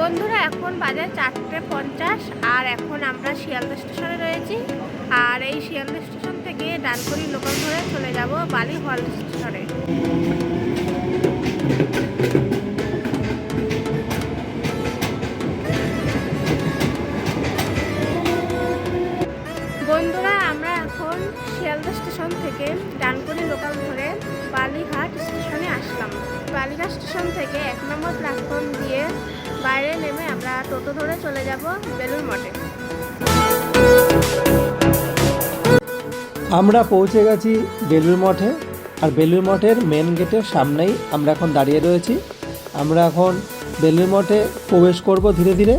বন্ধুরা এখন বাজে 4:50 আর এখন আমরা শিয়ালদা স্টেশনে রয়েছি। আর এই শিয়ালদা স্টেশন থেকে ডানকুনি লোকাল ধরে চলে যাব বালি হল স্টেশনে। বন্ধুরা আমরা এখন শিয়ালদা স্টেশন থেকে ডানকুনি লোকাল ধরে বালিঘাট স্টেশনে আসলাম। বালিঘাট স্টেশন থেকে 1 নম্বর প্ল্যাটফর্ম দিয়ে বাইরে নেমে আমরা টোটো ধরে চলে যাব বেলুড় মঠে। আমরা পৌঁছে গেছি বেলুড় মঠে। আর বেলুড় মঠের মেন গেটের সামনেই আমরা এখন দাঁড়িয়ে রয়েছি। আমরা এখন বেলুড় মঠে প্রবেশ করব ধীরে ধীরে।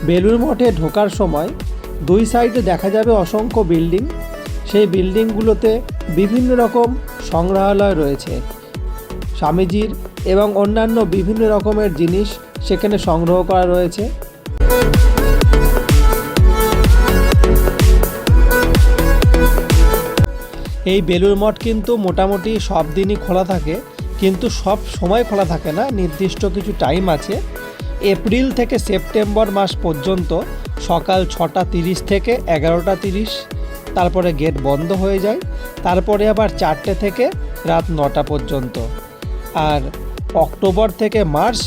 বেলুড় মঠে ঢোকার সময় দুই সাইডে দেখা যাবে অসংখ্য বিল্ডিং। সেই বিল্ডিংগুলোতে বিভিন্ন রকম সংগ্রহালয় রয়েছে। স্বামীজির এবং অন্যান্য বিভিন্ন রকমের জিনিস সেখানে সংগ্রহ করা রয়েছে। এই বেলুড় মঠ কিন্তু মোটামুটি সব দিনই খোলা থাকে, কিন্তু সব সময় খোলা থাকে না, নির্দিষ্ট কিছু টাইম আছে। এপ্রিল থেকে সেপ্টেম্বর মাস পর্যন্ত সকাল 6:30 থেকে 11:30, তারপরে গেট বন্ধ হয়ে যায়। তারপরে আবার 4টে থেকে রাত 9টা পর্যন্ত। আর অক্টোবর থেকে মার্চ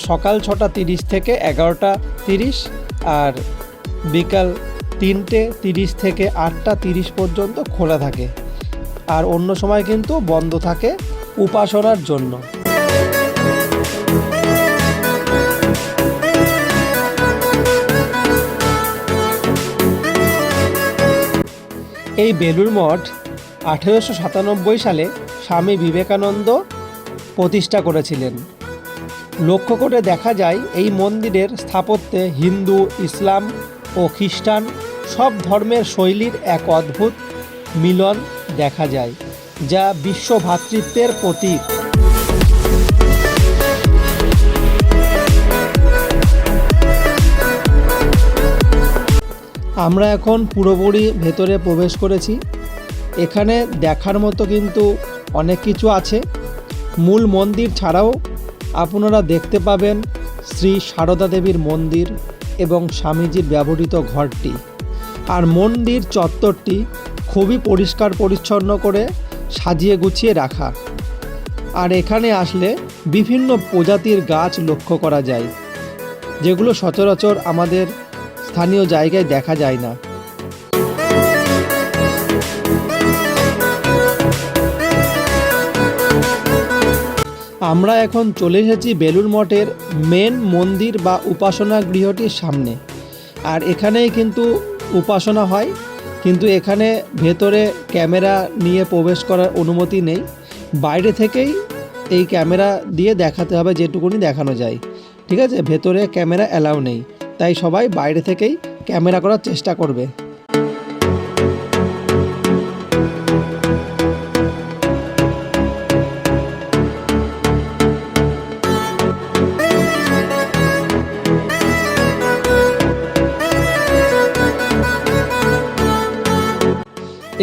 সকাল 6:30 থেকে 11:30 আর বিকাল 3:30 থেকে 8:30 পর্যন্ত খোলা থাকে। আর অন্য সময় কিন্তু বন্ধ থাকে উপাসনার জন্য। এই বেলুড় মঠ 1897 সালে স্বামী বিবেকানন্দ প্রতিষ্ঠা করেছিলেন। লক্ষ্য করে দেখা যায় এই মন্দিরের স্থাপত্যে হিন্দু, ইসলাম ও খ্রিস্টান সব ধর্মের শৈলীর এক অদ্ভুত মিলন দেখা যায়, যা বিশ্ব ভ্রাতৃত্বের প্রতীক। আমরা এখন পুরোপুরি ভেতরে প্রবেশ করেছি। এখানে দেখার মতো কিন্তু অনেক কিছু আছে। মূল মন্দির ছাড়াও আপনারা দেখতে পাবেন শ্রী সারদা দেবীর মন্দির এবং স্বামীজির ব্যবহৃত ঘরটি। আর মন্দির চত্বরটি খুবই পরিষ্কার পরিচ্ছন্ন করে সাজিয়ে গুছিয়ে রাখা। আর এখানে আসলে বিভিন্ন প্রজাতির গাছ লক্ষ্য করা যায়, যেগুলো সচরাচর আমাদের স্থানীয় জায়গায় দেখা যায় না। আমরা এখন চলে এসেছি বেলুড় মঠের মেন মন্দির বা উপাসনা গৃহটির সামনে। আর এখানেই কিন্তু উপাসনা হয়, কিন্তু এখানে ভেতরে ক্যামেরা নিয়ে প্রবেশ করার অনুমতি নেই। বাইরে থেকেই এই ক্যামেরা দিয়ে দেখাতে হবে যেটুকুনি দেখানো যায়, ঠিক আছে? ভেতরে ক্যামেরা অ্যালাউ নেই, তাই সবাই বাইরে থেকেই ক্যামেরা করার চেষ্টা করবে।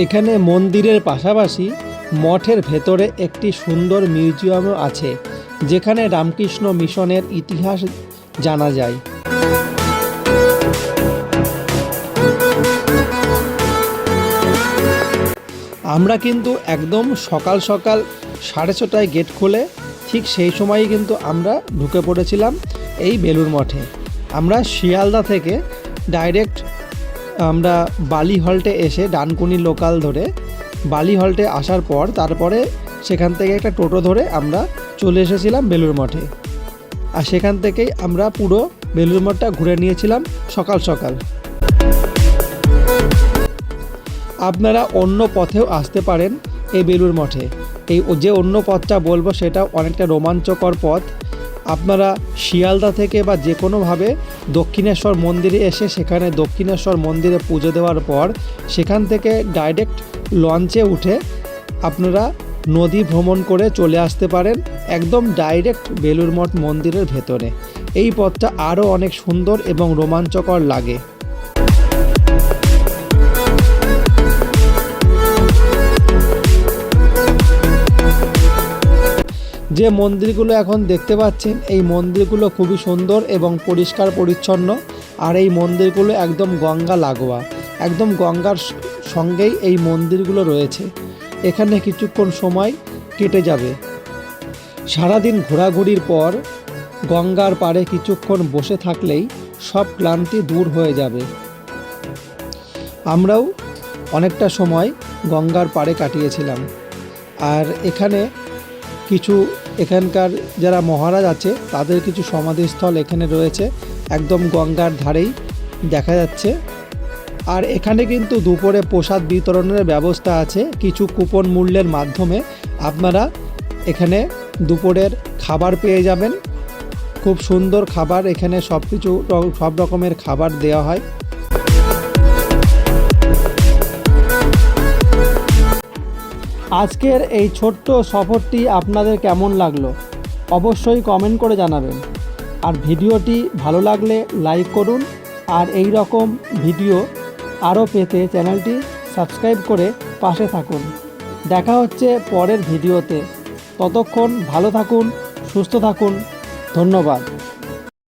এখানে মন্দিরের পাশাপাশি মঠের ভেতরে একটি সুন্দর মিউজিয়ামও আছে, যেখানে রামকৃষ্ণ মিশনের ইতিহাস জানা যায়। আমরা কিন্তু একদম সকাল 6:30টায় গেট খোলে, ঠিক সেই সময়ই কিন্তু আমরা ঢুকে পড়েছিলাম এই বেলুড় মঠে। আমরা শিয়ালদা থেকে ডাইরেক্ট আমরা বালি হল্টে এসে ডানকুনি লোকাল ধরে বালি হল্টে আসার পর তারপরে সেখান থেকে একটা টোটো ধরে আমরা চলে এসেছিলাম বেলুড় মঠে। আর সেখান থেকেই আমরা পুরো বেলুড় মঠটা ঘুরে নিয়েছিলাম সকাল সকাল। আপনারা অন্য পথেও আসতে পারেন এই বেলুড় মঠে। এই যে অন্য পথটা বলবো সেটা অনেকটা রোমাঞ্চকর পথ। আপনারা শিয়ালদা থেকে বা যে কোনোভাবে দক্ষিণেশ্বর মন্দিরে এসে সেখানে দক্ষিণেশ্বর মন্দিরে পুজো দেওয়ার পর সেখান থেকে ডাইরেক্ট লঞ্চে উঠে আপনারা নদী ভ্রমণ করে চলে আসতে পারেন একদম ডাইরেক্ট বেলুড় মঠ মন্দিরের ভেতরে। এই পথটা আরও অনেক সুন্দর এবং রোমাঞ্চকর লাগে। যে মন্দিরগুলো এখন দেখতে পাচ্ছেন এই মন্দিরগুলো খুবই সুন্দর এবং পরিষ্কার পরিচ্ছন্ন। আর এই মন্দিরগুলো একদম গঙ্গা লাগোয়া, একদম গঙ্গার সঙ্গেই এই মন্দিরগুলো রয়েছে। এখানে কিছুক্ষণ সময় কেটে যাবে। সারাদিন ঘোরাঘুরির পর গঙ্গার পাড়ে কিছুক্ষণ বসে থাকলেই সব ক্লান্তি দূর হয়ে যাবে। আমরাও অনেকটা সময় গঙ্গার পাড়ে কাটিয়েছিলাম। আর এখানে কিছু এখানকার যারা মহারাজ আছে তাদের কিছু সমাধিস্থল এখানে রয়েছে, একদম গঙ্গার ধারেই দেখা যাচ্ছে। আর এখানে কিন্তু দুপুরে প্রসাদ বিতরণের ব্যবস্থা আছে। কিছু কুপন মূল্যের মাধ্যমে আপনারা এখানে দুপুরের খাবার পেয়ে যাবেন। খুব সুন্দর খাবার, এখানে সব রকমের খাবার দেওয়া হয়। আজকের এই ছোট্ট সফরটি আপনাদের কেমন লাগলো অবশ্যই কমেন্ট করে জানাবেন। আর ভিডিওটি ভালো লাগলে লাইক করুন। আর এই রকম ভিডিও আরও পেতে চ্যানেলটি সাবস্ক্রাইব করে পাশে থাকুন। দেখা হচ্ছে পরের ভিডিওতে। ততক্ষণ ভালো থাকুন, সুস্থ থাকুন। ধন্যবাদ।